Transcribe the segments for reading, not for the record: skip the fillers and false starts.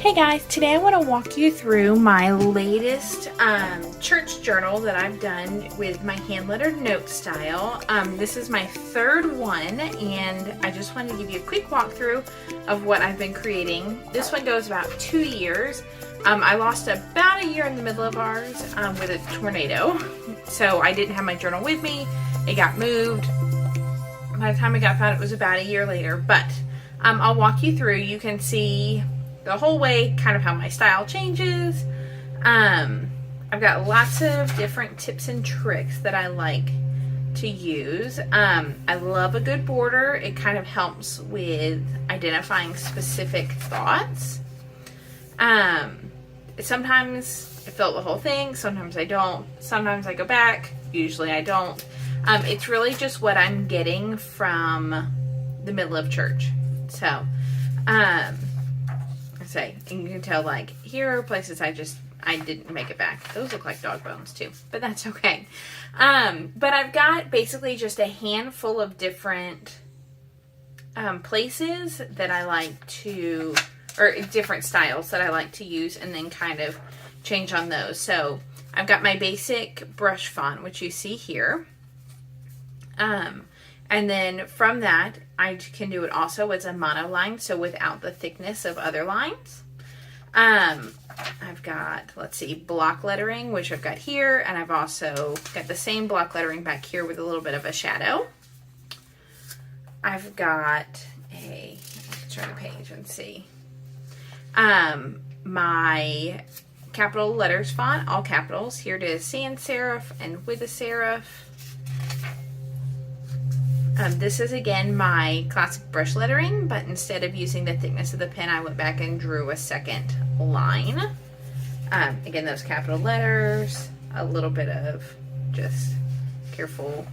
Hey guys, today I want to walk you through my latest church journal that I've done with my hand lettered note style. This is my third one, and I just wanted to give you a quick walkthrough of what I've been creating. This one goes about 2 years. I lost about a year in the middle of ours with a tornado, so I didn't have my journal with me. It got moved. By the time I got found, it was about a year later, but I'll walk you through. You can see the whole way kind of how my style changes. I've got lots of different tips and tricks that I like to use. I love a good border. It kind of helps with identifying specific thoughts. Sometimes I fill the whole thing, sometimes I don't. Sometimes I go back, usually I don't. It's really just what I'm getting from the middle of church. So, and you can tell, like, here are places I didn't make it back. Those look like dog bones too, but that's okay. But I've got basically just a handful of different places that I like to, or different styles that I like to use, and then kind of change on those. So I've got my basic brush font, which you see here. And then from that, I can do it also as a monoline, so without the thickness of other lines. I've got, let's see, block lettering, which I've got here, and I've also got the same block lettering back here with a little bit of a shadow. I've got let's turn the page and see. My capital letters font, all capitals. Here it is, sans serif and with a serif. This is, again, my classic brush lettering, but instead of using the thickness of the pen, I went back and drew a second line. Again, those capital letters, a little bit of just careful,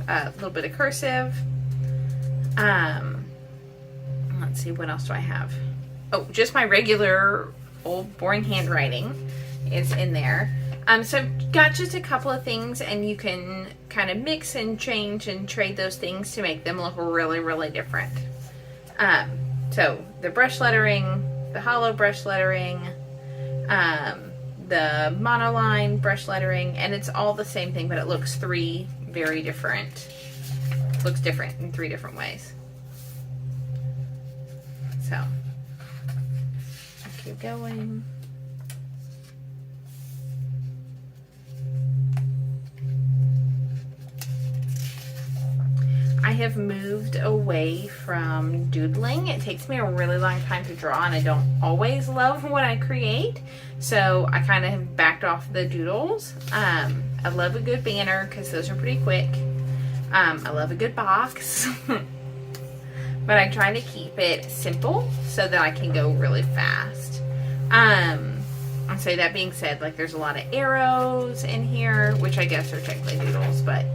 a little bit of cursive. Let's see, what else do I have? Oh, just my regular old boring handwriting is in there. So I've got just a couple of things, and you can kind of mix and change and trade those things to make them look really, really different. So the brush lettering, the hollow brush lettering, the monoline brush lettering, and it's all the same thing, but it looks looks different in 3 different ways. So keep going. I have moved away from doodling. It takes me a really long time to draw, and I don't always love what I create, so I kind of have backed off the doodles. I love a good banner because those are pretty quick. I love a good box, but I try to keep it simple so that I can go really fast. I'll say, that being said, like, there's a lot of arrows in here, which I guess are technically doodles, but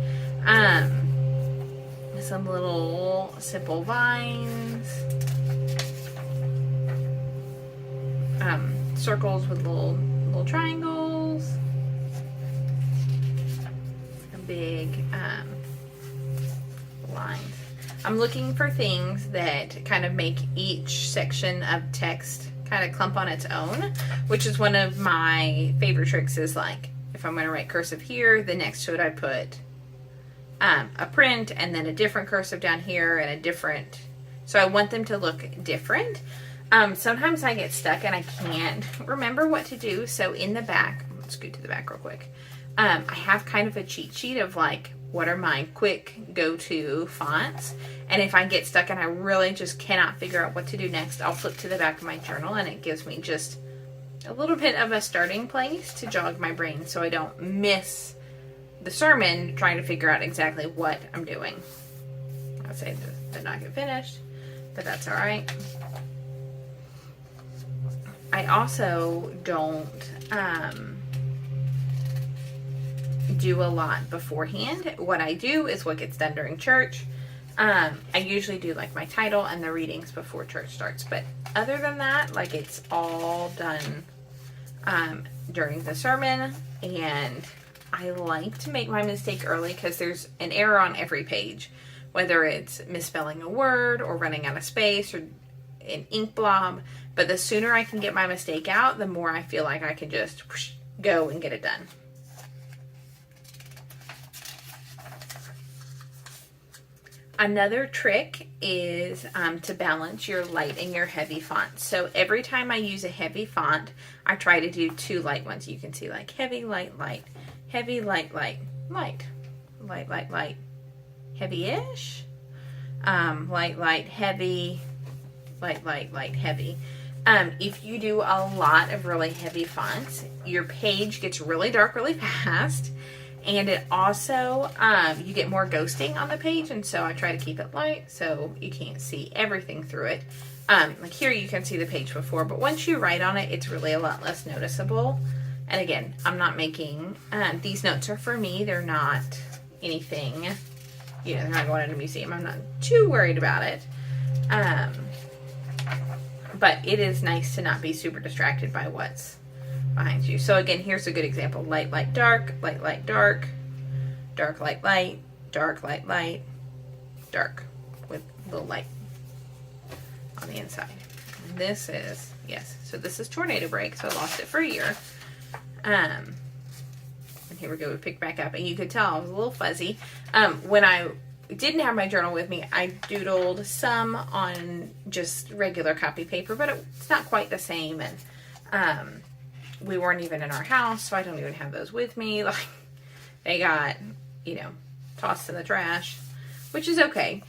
some little simple vines, circles with little triangles, a big lines. I'm looking for things that kind of make each section of text kind of clump on its own, which is one of my favorite tricks. Is like, if I'm going to write cursive here, then next to it I put a print, and then a different cursive down here, and a different, so I want them to look different. Sometimes I get stuck and I can't remember what to do, so in the back, let's scoot to the back real quick, I have kind of a cheat sheet of, like, what are my quick go-to fonts, and if I get stuck and I really just cannot figure out what to do next, I'll flip to the back of my journal, and it gives me just a little bit of a starting place to jog my brain so I don't miss the sermon trying to figure out exactly what I'm doing. I'll say did not get finished, but that's all right. I also don't do a lot beforehand. What I do is what gets done during church. I usually do, like, my title and the readings before church starts, but other than that, like, it's all done during the sermon. And I like to make my mistake early because there's an error on every page, whether it's misspelling a word or running out of space or an ink blob. But the sooner I can get my mistake out, the more I feel like I can just whoosh, go and get it done. Another trick is to balance your light and your heavy fonts. So every time I use a heavy font, I try to do 2 light ones. You can see like heavy, light, light, heavy, light, light, light, light, light, light, heavy-ish, light, light, heavy, light, light, light, heavy. If you do a lot of really heavy fonts, your page gets really dark really fast. And it also, you get more ghosting on the page, and so I try to keep it light so you can't see everything through it. Like here you can see the page before, but once you write on it, it's really a lot less noticeable. And again, I'm not making, these notes are for me. They're not anything, you know, they're not going in a museum. I'm not too worried about it. But it is nice to not be super distracted by what's behind you. So again, here's a good example. Light, light, dark, light, light, dark, dark, light, light, dark, light, light, dark, with a little light on the inside. And this is, yes, so this is Tornado Break, so I lost it for a year. And here we go, we pick back up, and you could tell I was a little fuzzy. When I didn't have my journal with me, I doodled some on just regular copy paper, but it's not quite the same, and we weren't even in our house, so I don't even have those with me. Like, they got, you know, tossed in the trash, which is okay.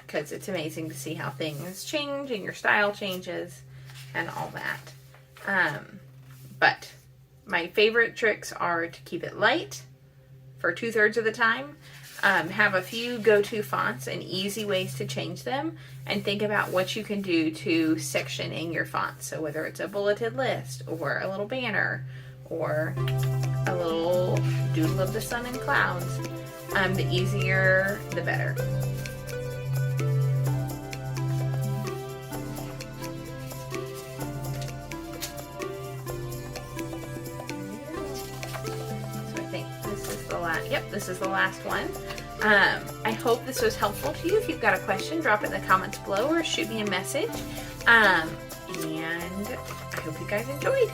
Because it's amazing to see how things change and your style changes and all that. But my favorite tricks are to keep it light for 2/3 of the time. Have a few go-to fonts and easy ways to change them, and think about what you can do to section in your font. So whether it's a bulleted list or a little banner or a little doodle of the sun and clouds, the easier the better. Yep, this is the last one. I hope this was helpful to you. If you've got a question, drop it in the comments below or shoot me a message. And I hope you guys enjoyed.